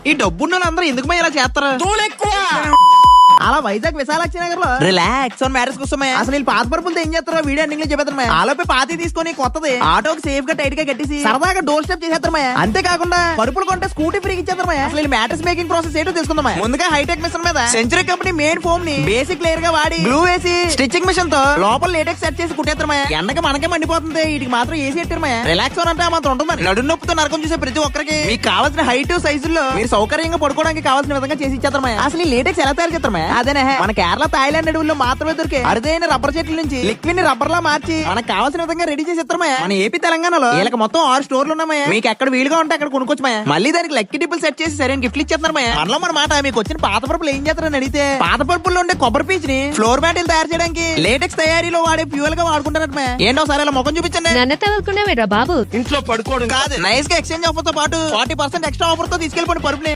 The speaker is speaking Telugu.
ఈ డబ్బున్న అందరూ ఎందుకు ఇలా చేస్తారు? అలా వైజాగ్ విశాలాక్షి నగర్ లో రిలాక్స్ ఆన్ మ్యారేజ్ కోసమే అసలు వీళ్ళు పాత పరుపులతో ఏం చేస్తారో వీడియో ఎండింగ్ లో చెప్పేద్దమ్మా. ఆలోపే పాతి తీసుకొని కొత్తది ఆటోకి సేఫ్ గా టైట్ గా కట్టేసి సరదాగా డోర్ స్టెప్ చేసేస్తారమ్మా. అంతేకాకుండా పరుపులు కొంటే స్కూటీ ఫ్రీకి ఇచ్చేస్తారమ్మా. అసలు వీళ్ళు మ్యాట్రెస్ మేకింగ్ ప్రాసెస్ ఏంటో తెలుసుకుందామా. ముందుగా హైటెక్ మిషన్ మీద సెంచరీ కంపెనీ మేడ్ ఫోమ్ ని బేసిక్ లేయర్ గా వాడి గ్లూ వేసి స్టిచ్చింగ్ మిషన్ తో లోపల లేటెక్స్ సెట్ చేసి కుట్టేస్తారమ్మా. ఎండకి మనకే మండిపోతుంది, వీటికి మాత్రం ఏసీ ఎట్టారమ్మా. రిలాక్స్ ఆన్ అంటే మాత్రం ఉంటుంది. నడు నొప్పితో నరకం చూసే ప్రతి ఒక్కరికి మీకు కావాల్సిన హైట్ సైజుల్లో మీరు సౌకర్యంగా పడుకోవడానికి కావాల్సిన విధంగా చేసి ఇచ్చేస్తారమ్మా. అసలు ఈ లేటెక్స్ ఎలా తయారు చేస్తారమ్మా? అదేనే మన కేరళ థాయిలాండ్ అడవుల్లో మాత్రమే దొరికే అరుదైన రబ్బర్ చెట్ల నుంచి లిక్విడ్ ని రబ్బర్ లా మార్చి మనకు కావాల్సిన విధంగా రెడీ చేసి ఇస్తారమ్మా. మన ఏపీ తెలంగాణలో వీళ్ళకి మొత్తం 6 స్టోర్లు ఉన్నాయా. మీకు ఎక్కడ వీలుగా ఉంటే అక్కడ కొనుక్కోవచ్చమా. మళ్ళీ దానికి లక్కీ డిప్పులు సెట్ చేసి సరైన గిఫ్ట్లు ఇచ్చేస్తున్నారమ్మా. మనలో మన మాట మీకు వచ్చిన పాత పరుపులు ఏం చేస్తారని అడిగితే పాత పరుపుల్లో ఉండే కొబ్బరి పీచ్ ని ఫ్లోర్ మ్యాట్లు తయారు చేయడానికి లేటెక్స్ తయారీలో వాడే ఫ్యూయల్ గా వాడుకుంటారమ్మా. ఏంటో సరే ఇలా ముఖం చూపించండి. నన్ను తవ్వుకున్నావేరా బాబు? ఇంట్లో పడుకోవడం కాదు, నైస్ గా ఎక్స్చేంజ్ ఆఫర్ తో పాటు 40% ఎక్స్ట్రా ఆఫర్ తో తీసుకెళ్ళిపోండి పరుపుని.